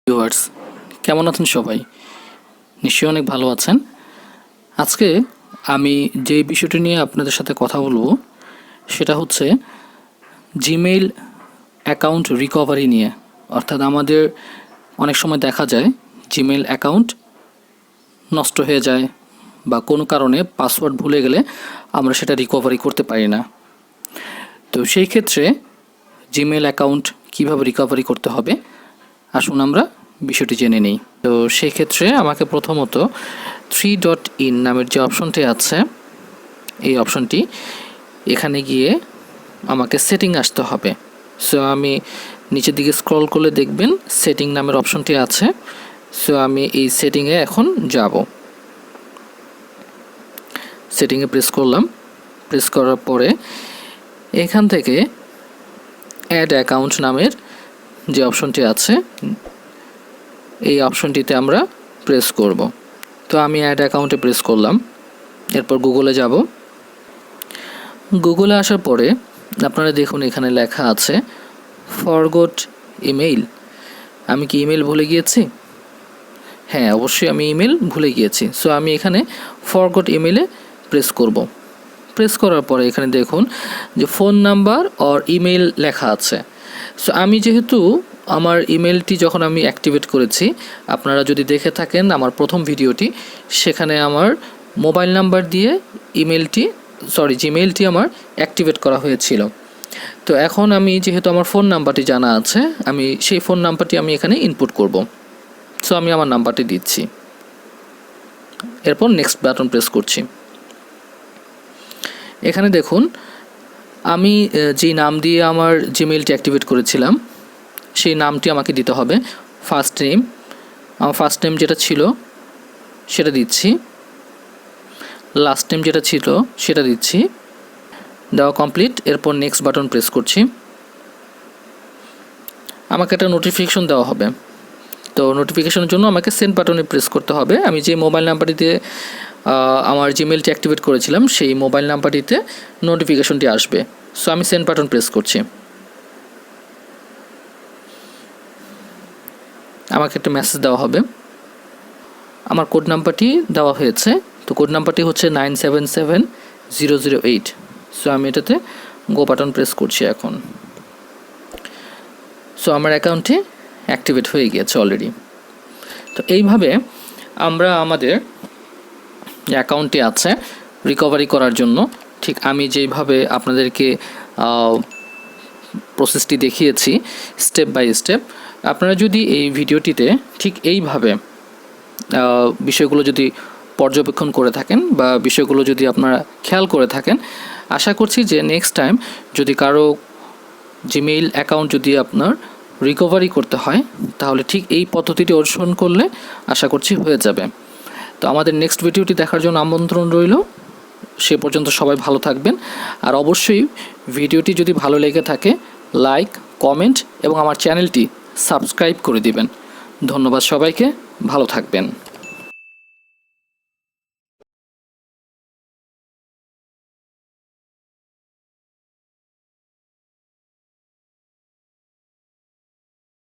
Viewers, কেমন আছেন সবাই? নিশ্চয়ই অনেক ভালো আছেন। আজকে আমি যে বিষয়টি নিয়ে আপনাদের সাথে কথা বলবো সেটা হচ্ছে জিমেইল অ্যাকাউন্ট রিকভারি নিয়ে। অর্থাৎ আমাদের অনেক সময় দেখা যায় জিমেইল অ্যাকাউন্ট নষ্ট হয়ে যায় বা কোনো কারণে পাসওয়ার্ড ভুলে গেলে আমরা সেটা রিকভারি করতে পারি না। তো সেই ক্ষেত্রে জিমেইল অ্যাকাউন্ট কীভাবে রিকভারি করতে হবে আসুন আমরা বিষয়টি জেনে নিই। তো সেই ক্ষেত্রে আমাকে প্রথমত 3.in নামের যে অপশনটি আছে এই অপশনটি এখানে গিয়ে আমাকে সেটিং আসতে হবে। সো আমি নিচের দিকে স্ক্রল করলে দেখবেন সেটিং নামের অপশনটি আছে। সো আমি এই সেটিংয়ে এখন যাব। সেটিংয়ে প্রেস করলাম। প্রেস করার পরে এখান থেকে অ্যাড অ্যাকাউন্ট নামের যে অপশনটি আছে এই অপশনটিতে আমরা প্রেস করব। তো আমি অ্যাড অ্যাকাউন্টে প্রেস করলাম। এরপর গুগলে যাব। গুগলে আসার পরে আপনারা দেখুন এখানে লেখা আছে ফরগট ইমেইল। আমি কি ইমেল ভুলে গিয়েছি? হ্যাঁ, অবশ্যই আমি ইমেল ভুলে গিয়েছি। সো আমি এখানে ফরগট ইমেলে প্রেস করব। প্রেস করার পরে এখানে দেখুন যে ফোন নাম্বার অর ইমেল লেখা আছে। সো আমি যেহেতু আমার ইমেলটি যখন আমি অ্যাক্টিভেট করেছি, আপনারা যদি দেখে থাকেন আমার প্রথম ভিডিওটি, সেখানে আমার মোবাইল নাম্বার দিয়ে জিমেইলটি আমার অ্যাক্টিভেট করা হয়েছিল। তো এখন আমি যেহেতু আমার ফোন নাম্বারটি জানা আছে, আমি সেই ফোন নাম্বারটি আমি এখানে ইনপুট করব। সো আমি আমার নাম্বারটি দিচ্ছি। এরপর নেক্সট বাটন প্রেস করছি। এখানে দেখুন আমি যে নাম দিয়ে আমার জিমেইলটি অ্যাক্টিভেট করেছিলাম সেই নামটি আমাকে দিতে হবে। ফার্স্ট নেম, আমার ফার্স্ট নেম যেটা ছিল সেটা দিচ্ছি। লাস্ট নেম যেটা ছিল সেটা দিচ্ছি। দেওয়া কমপ্লিট। এরপর নেক্সট বাটন প্রেস করছি। আমাকে একটা নোটিফিকেশন দেওয়া হবে। তো নোটিফিকেশনের জন্য আমাকে সেন্ড বাটনে প্রেস করতে হবে। আমি যে মোবাইল নাম্বারটিতে আমার জিমেইলটি অ্যাক্টিভেট করেছিলাম সেই মোবাইল নাম্বারটিতে নোটিফিকেশনটি আসবে। সো আমি সেন্ড বাটন প্রেস করছি। আমাকে একটা মেসেজ দেওয়া হবে। আমার কোড নাম্বারটি দেওয়া হয়েছে। তো কোড নাম্বারটি হচ্ছে 977008। সো আমি এটাতে গো বাটন প্রেস করছি এখন। সো আমার অ্যাকাউন্টটি অ্যাক্টিভেট হয়ে গিয়েছে অলরেডি। তো এইভাবে আমরা আমাদের যে অ্যাকাউন্টটি আছে রিকভারি করার জন্য ঠিক আমি যেইভাবে আপনাদেরকে প্রসেসটি দেখিয়েছি স্টেপ বাই স্টেপ, আপনারা যদি এই ভিডিওটিতে ঠিক এইভাবে বিষয়গুলো যদি পর্যবেক্ষণ করে থাকেন বা বিষয়গুলো যদি আপনারা খেয়াল করে থাকেন, আশা করছি যে নেক্সট টাইম যদি কারো জিমেইল অ্যাকাউন্ট যদি আপনার রিকভারি করতে হয় তাহলে ঠিক এই পদ্ধতিটি অনুসরণ করলে আশা করছি হয়ে যাবে। তো আমাদের নেক্সট ভিডিওটি দেখার জন্য আমন্ত্রণ রইল। সে পর্যন্ত সবাই ভালো থাকবেন। আর অবশ্যই ভিডিওটি যদি ভালো লেগে থাকে লাইক, কমেন্ট এবং আমার চ্যানেলটি সাবস্ক্রাইব করে দিবেন। ধন্যবাদ সবাইকে, ভালো থাকবেন।